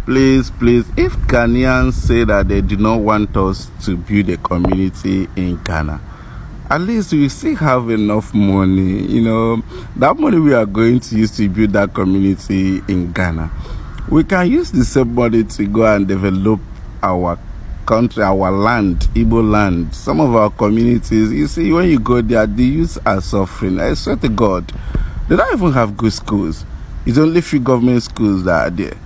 please, if Ghanaians say that they do not want us to build a community in Ghana, at least we still have enough money. You know, that money we are going to use to build that community in Ghana, we can use the same money to go and develop our country, our land, Igbo land. Some of our communities, you see, when you go there, the youths are suffering. I swear to God, they don't even have good schools. It's only few government schools that are there.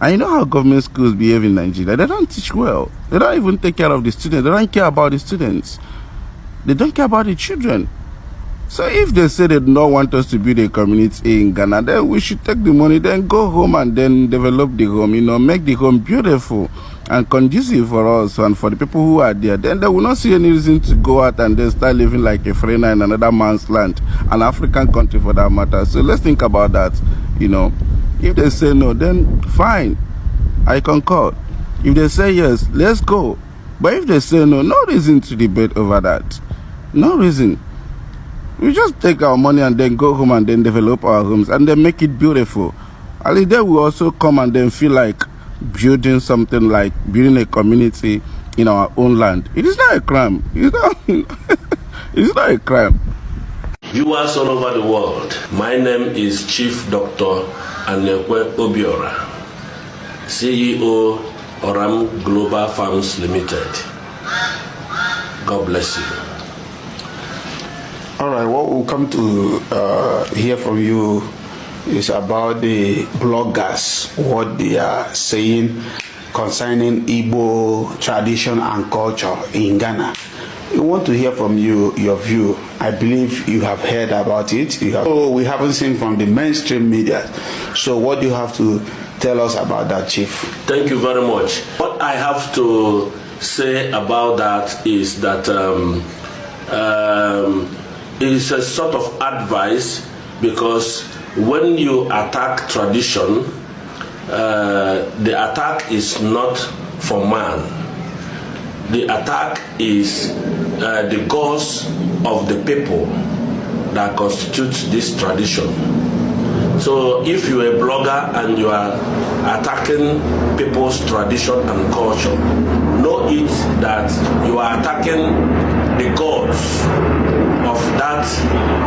And you know how government schools behave in Nigeria? They don't teach well. They don't even take care of the students. They don't care about the students. They don't care about the children. So if they say they don't want us to build a community in Ghana, then we should take the money, then go home and then develop the home, you know, make the home beautiful and conducive for us and for the people who are there. Then they will not see any reason to go out and then start living like a foreigner in another man's land, an African country for that matter. So let's think about that, you know. If they say no, then fine, I concur. If they say yes, let's go. But if they say no, no reason to debate over that. No reason. We just take our money and then go home and then develop our homes and then make it beautiful. At least then we also come and then feel like building something, like building a community in our own land. It is not a crime. It's not a crime. Viewers all over the world, my name is Chief Dr. Anekwe Obiora, CEO Oram Global Farms Limited. God bless you. All right, what we'll come to hear from you is about the bloggers, what they are saying concerning Igbo tradition and culture in Ghana. We want to hear from you, your view. I believe you have heard about it. We haven't seen from the mainstream media. So what do you have to tell us about that, Chief? Thank you very much. What I have to say about that is that it is a sort of advice, because when you attack tradition, the attack is not for man. The attack is the gods of the people that constitutes this tradition. So if you're a blogger and you are attacking people's tradition and culture, know it that you are attacking the gods of that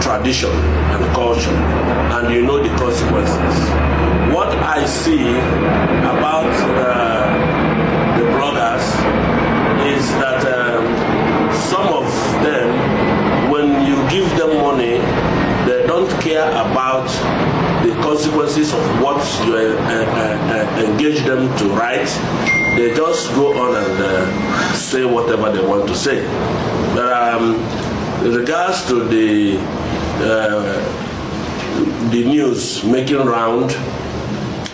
tradition and culture, and you know the consequences. What I see about the bloggers is that some of them, when you give them money, they don't care about the consequences of what you engage them to write. They just go on and say whatever they want to say. But in regards to the news making round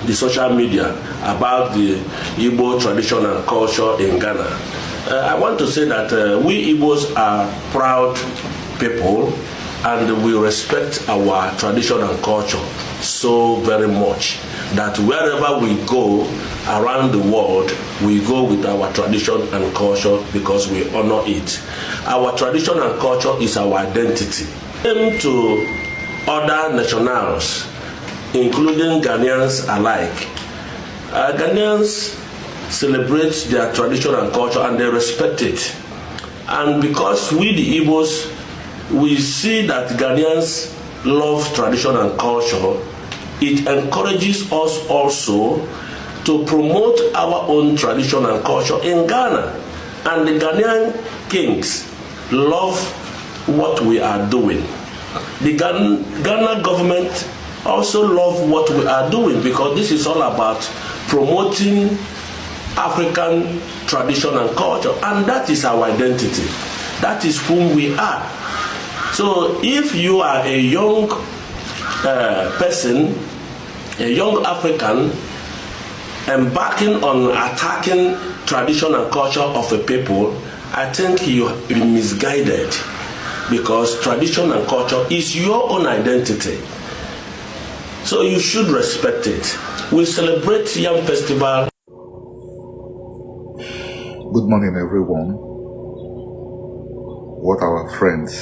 the social media about the Igbo tradition and culture in Ghana, I want to say that we Igbos are proud people and we respect our tradition and culture so very much that wherever we go around the world, we go with our tradition and culture because we honor it. Our tradition and culture is our identity. Same to other nationals, including Ghanaians alike. Ghanaians celebrate their tradition and culture and they respect it. And because we the Igbos, we see that Ghanaians love tradition and culture, it encourages us also to promote our own tradition and culture in Ghana. And the Ghanaian kings love what we are doing. The Ghana government also love what we are doing, because this is all about promoting African tradition and culture, and that is our identity. That is whom we are. So if you are a young person, a young African, embarking on attacking tradition and culture of a people, I think you have been misguided, because tradition and culture is your own identity. So you should respect it. We celebrate Yam Festival. Good morning, everyone. What our friends,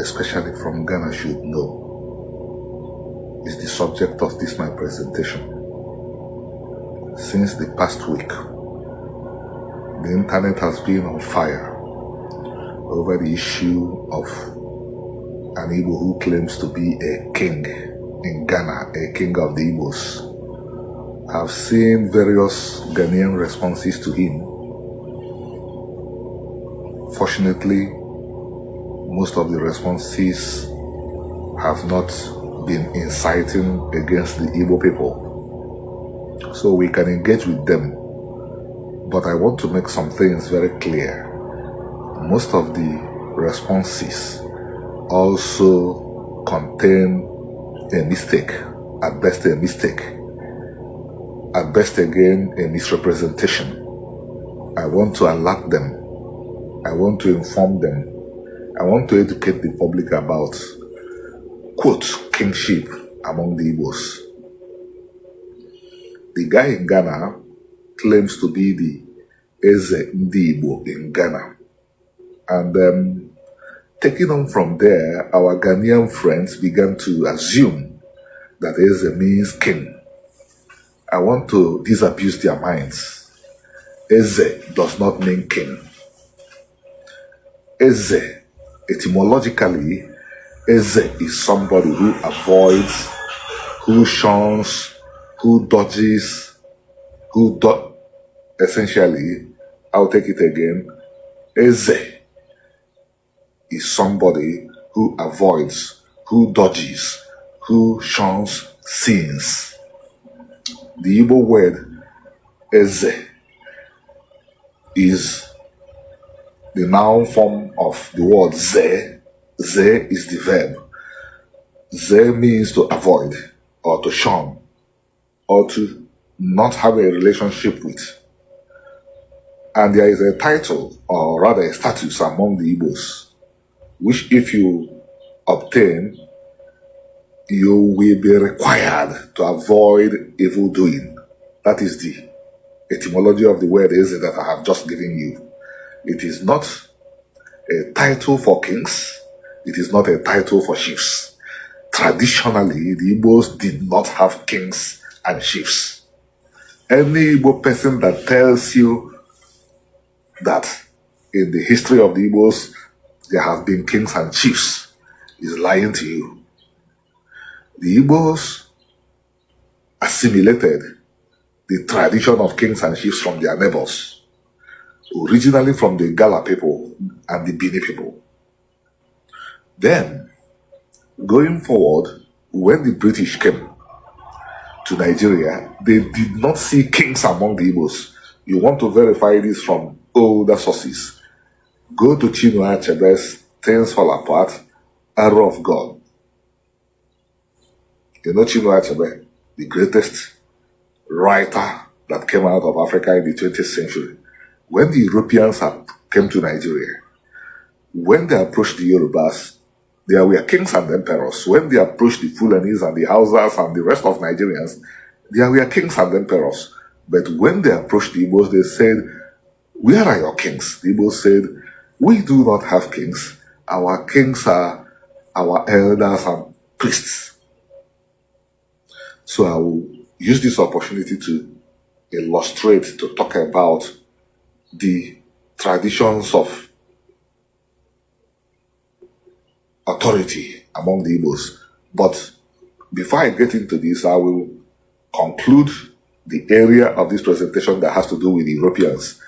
especially from Ghana, should know is the subject of this my presentation. since the past week, the internet has been on fire over the issue of an Igbo who claims to be a king in Ghana, a king of the Igbos. I've seen various Ghanaian responses to him. Fortunately, most of the responses have not been inciting against the Igbo people. So we can engage with them. But I want to make some things very clear. Most of the responses also contain a mistake, at best a mistake, at best again a misrepresentation. I want to alert them. I want to inform them. I want to educate the public about, quote, kingship among the Igbos. The guy in Ghana claims to be the Eze Ndi Igbo in Ghana. And taking on from there, our Ghanaian friends began to assume that Eze means king. I want to disabuse their minds. Eze does not mean king. Eze, etymologically, Eze is somebody who avoids, who shuns, who dodges, essentially, I'll take it again. Eze is somebody who avoids, who dodges, who shuns sins. The Igbo word Eze is the noun form of the word Ze. Ze is the verb. Ze means to avoid, or to shun, or to not have a relationship with. And there is a title, or rather a status among the Igbos, which if you obtain, you will be required to avoid evil doing. That is the etymology of the word Eze that I have just given you. It is not a title for kings. It is not a title for chiefs. Traditionally, the Igbos did not have kings and chiefs. Any Igbo person that tells you that in the history of the Igbos there have been kings and chiefs is lying to you. The Igbos assimilated the tradition of kings and chiefs from their neighbors, originally from the Gala people and the Bini people. Then, going forward, when the British came to Nigeria, they did not see kings among the Igbos. You want to verify this from older sources. Go to Chinua Achebe's Things Fall Apart, Arrow of God. You know Chinua Achebe, the greatest writer that came out of Africa in the 20th century. When the Europeans came to Nigeria, when they approached the Yorubas, there were kings and emperors. When they approached the Fulanese and the Hausas and the rest of Nigerians, there were kings and emperors. But when they approached the Igbos, they said, "Where are your kings?" The Igbos said, "We do not have kings. Our kings are our elders and priests." So I will use this opportunity to illustrate, to talk about the traditions of authority among the Igbos. But before I get into this, I will conclude the area of this presentation that has to do with the Europeans.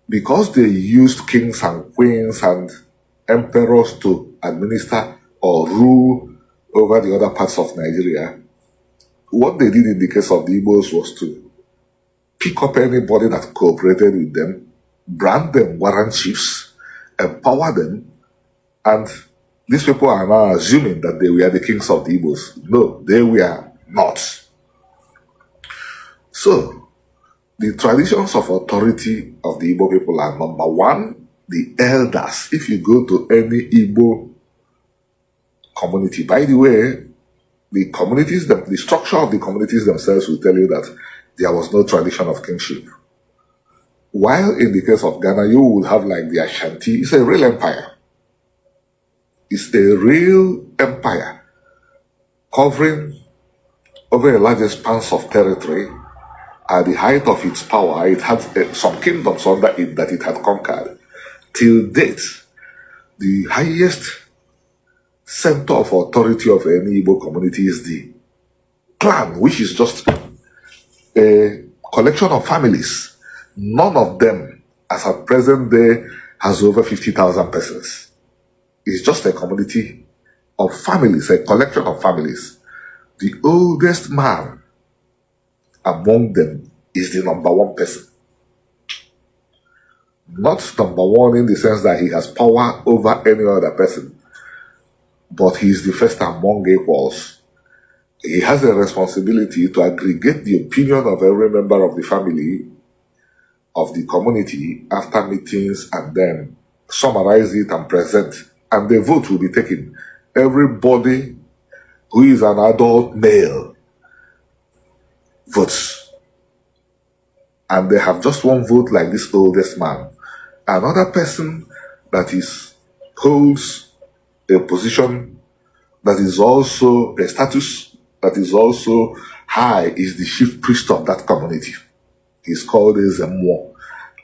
Because they used kings and queens and emperors to administer or rule over the other parts of Nigeria, what they did in the case of the Igbos was to pick up anybody that cooperated with them, brand them warrant chiefs, empower them, and these people are now assuming that they were the kings of the Igbos. No, they were not. So, the traditions of authority of the Igbo people are, number one, the elders. If you go to any Igbo community, by the way, the communities, the structure of the communities themselves will tell you that there was no tradition of kingship. While in the case of Ghana, you will have like the Ashanti. It's a real empire. It's a real empire covering over a large expanse of territory at the height of its power, it had some kingdoms under it that it had conquered. Till date, the highest center of authority of any Igbo community is the clan, which is just a collection of families. None of them, as at present day, has over 50,000 persons. It's just a community of families, a collection of families. The oldest man among them is the number one person. Not number one in the sense that he has power over any other person, but he is the first among equals. He has a responsibility to aggregate the opinion of every member of the family, of the community, after meetings, and then summarize it and present. And the vote will be taken. Everybody who is an adult male votes. And they have just one vote like this oldest man. Another person that holds a position that is also a status that is also high is the chief priest of that community. He's called a Zemmo,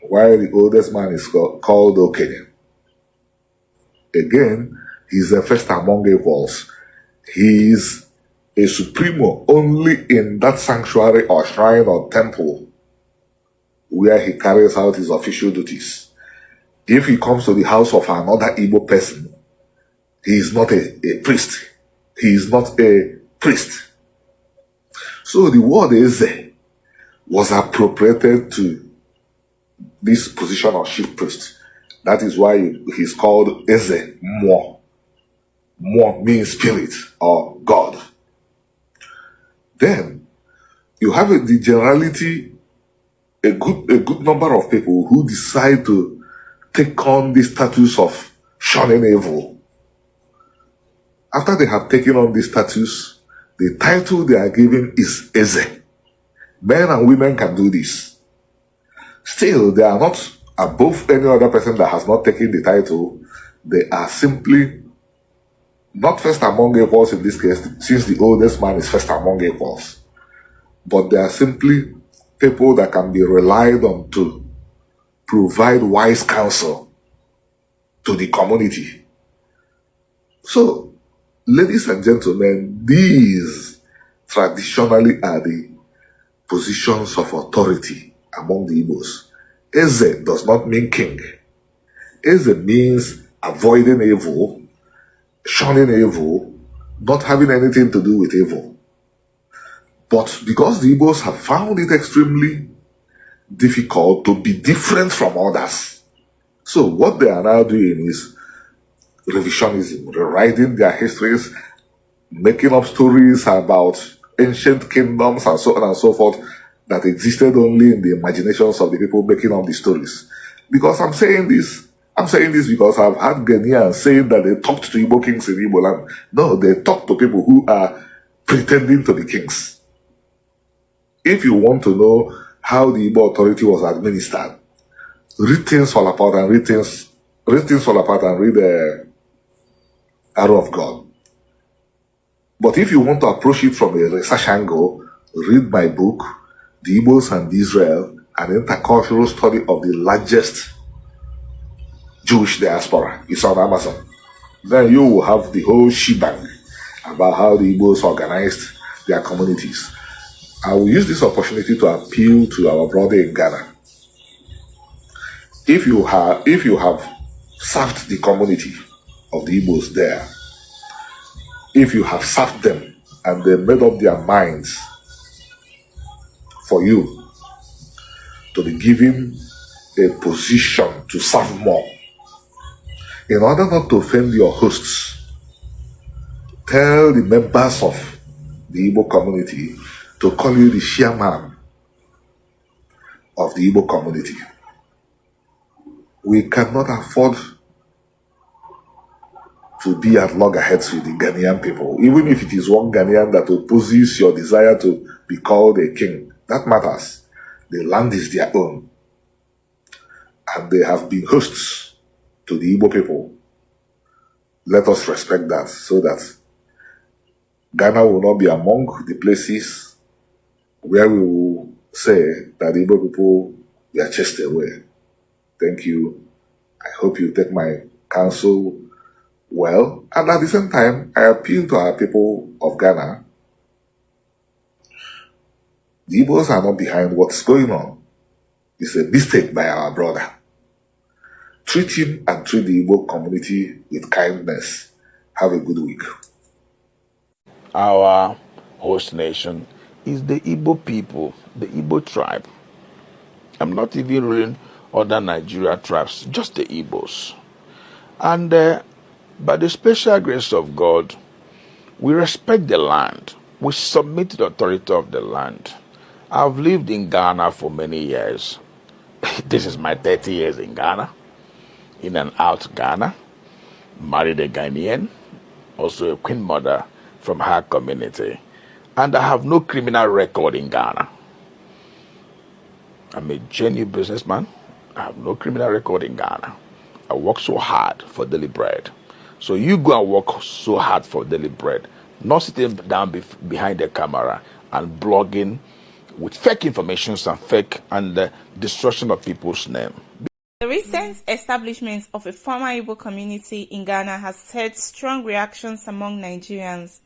while the oldest man is called Okenye. Again, he's the first among equals. He is a supremo only in that sanctuary or shrine or temple where he carries out his official duties. If he comes to the house of another Igbo person, he is not a priest. He is not a priest. So the word Eze was appropriated to this position of chief priest. That is why he's called Eze Mo. Mo means spirit or God. Then you have the generality, a good number of people who decide to take on the status of shunning evil. After they have taken on this status, the title they are given is Eze. Men and women can do this. Still, they are not above any other person that has not taken the title. They are simply not first among equals in this case, since the oldest man is first among equals. But they are simply people that can be relied on to provide wise counsel to the community. So, ladies and gentlemen, these traditionally are the positions of authority among the Igbos. Eze does not mean king. Eze means avoiding evil, shunning evil, not having anything to do with evil. But because the Igbos have found it extremely difficult to be different from others, so what they are now doing is revisionism, rewriting their histories, making up stories about ancient kingdoms and so on and so forth that existed only in the imaginations of the people making up the stories. Because I'm saying this because I've had Ghanaians saying that they talked to Igbo kings in Igbo land. No, they talk to people who are pretending to be kings. If you want to know how the Igbo authority was administered, read things fall apart and read the Arrow of God. But if you want to approach it from a research angle, read my book, The Igbos and Israel, an intercultural study of the largest Jewish diaspora. It's on Amazon. Then you will have the whole shebang about how the Igbos organized their communities. I will use this opportunity to appeal to our brother in Ghana. If you have served the community of the Igbos there, if you have served them and they made up their minds for you to be given a position to serve more, in order not to offend your hosts, tell the members of the Igbo community to call you the chairman of the Igbo community. We cannot afford to be at loggerheads with the Ghanaian people, even if it is one Ghanaian that opposes your desire to be called a king. That matters. The land is their own. And they have been hosts to the Igbo people. Let us respect that so that Ghana will not be among the places where we will say that the Igbo people were chased away. Thank you. I hope you take my counsel well. And at the same time, I appeal to our people of Ghana. The Igbos are not behind what's going on. It's a mistake by our brother. Treat him and treat the Igbo community with kindness. Have a good week. Our host nation is the Igbo people, the Igbo tribe. I'm not even ruling other Nigeria tribes, just the Igbos. And by the special grace of God, we respect the land. We submit to the authority of the land. I've lived in Ghana for many years. This is my 30 years in Ghana, in and out Ghana. Married a Ghanaian, also a queen mother from her community. And I have no criminal record in Ghana. I'm a genuine businessman. I have no criminal record in Ghana. I work so hard for daily bread. So you go and work so hard for daily bread, not sitting down behind the camera and blogging with fake information and fake and destruction of people's name. The recent establishment of a former Igbo community in Ghana has stirred strong reactions among Nigerians,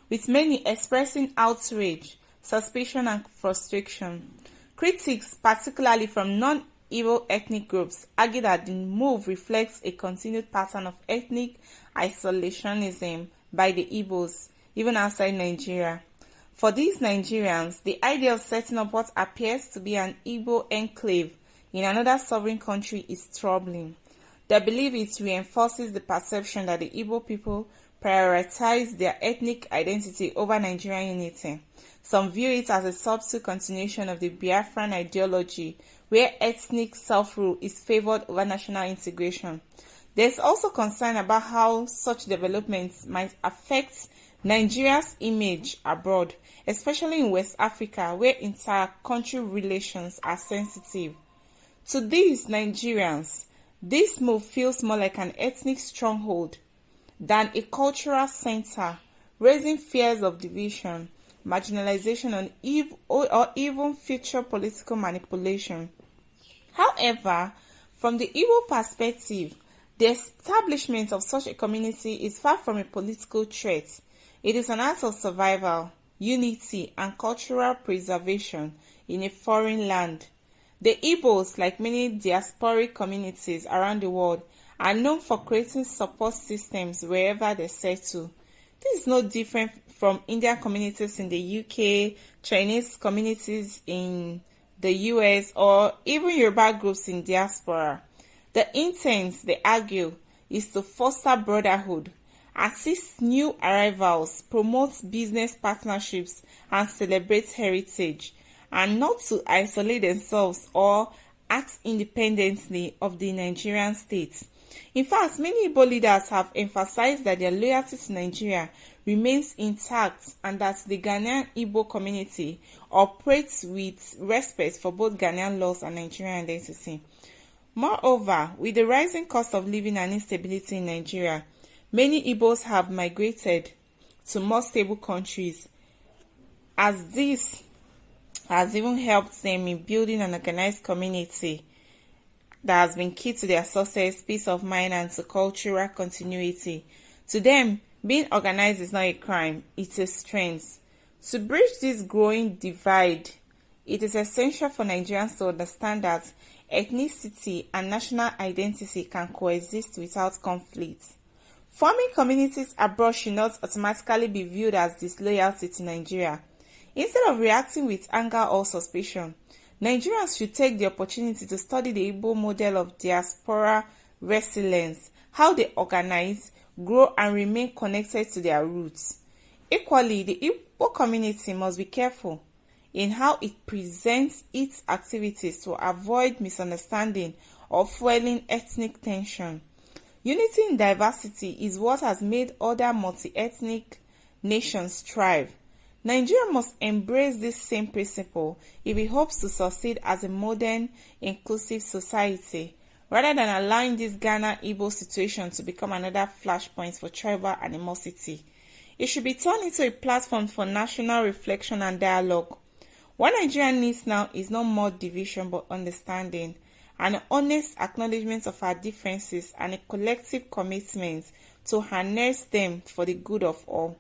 with many expressing outrage, suspicion, and frustration. Critics, particularly from non-Igbo ethnic groups, argue that the move reflects a continued pattern of ethnic isolationism by the Igbos, even outside Nigeria. For these Nigerians, the idea of setting up what appears to be an Igbo enclave in another sovereign country is troubling. They believe it reinforces the perception that the Igbo people prioritize their ethnic identity over Nigerian unity. Some view it as a subtle continuation of the Biafran ideology, where ethnic self-rule is favored over national integration. There is also concern about how such developments might affect Nigeria's image abroad, especially in West Africa, where inter-country relations are sensitive. To these Nigerians, this move feels more like an ethnic stronghold than a cultural center, raising fears of division, marginalization, or even future political manipulation. However, from the Igbo perspective, the establishment of such a community is far from a political threat. It is an act of survival, unity, and cultural preservation in a foreign land. The Igbos, like many diasporic communities around the world, are known for creating support systems wherever they settle. This is no different from Indian communities in the UK, Chinese communities in the US, or even Yoruba groups in diaspora. The intent, they argue, is to foster brotherhood, assist new arrivals, promote business partnerships, and celebrate heritage, and not to isolate themselves or act independently of the Nigerian state. In fact, many Igbo leaders have emphasized that their loyalty to Nigeria remains intact and that the Ghanaian Igbo community operates with respect for both Ghanaian laws and Nigerian identity. Moreover, with the rising cost of living and instability in Nigeria, many Igbos have migrated to more stable countries, as this has even helped them in building an organized community that has been key to their success, peace of mind, and to cultural continuity. To them, being organized is not a crime, it's a strength. To bridge this growing divide, it is essential for Nigerians to understand that ethnicity and national identity can coexist without conflict. Forming communities abroad should not automatically be viewed as disloyalty to Nigeria. Instead of reacting with anger or suspicion, Nigerians should take the opportunity to study the Igbo model of diaspora resilience, how they organize, grow, and remain connected to their roots. Equally, the Igbo community must be careful in how it presents its activities to avoid misunderstanding or fueling ethnic tension. Unity in diversity is what has made other multi-ethnic nations thrive. Nigeria must embrace this same principle if it hopes to succeed as a modern, inclusive society, rather than allowing this Ghana Igbo situation to become another flashpoint for tribal animosity. It should be turned into a platform for national reflection and dialogue. What Nigeria needs now is not more division but understanding, an honest acknowledgement of our differences, and a collective commitment to harness them for the good of all.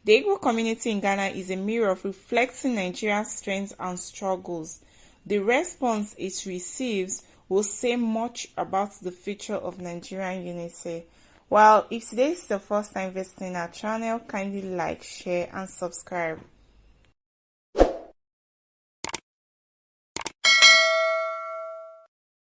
The Igbo community in Ghana is a mirror reflecting Nigeria's strengths and struggles. The response it receives will say much about the future of Nigerian unity. Well, if today is the first time visiting our channel, kindly like, share, and subscribe.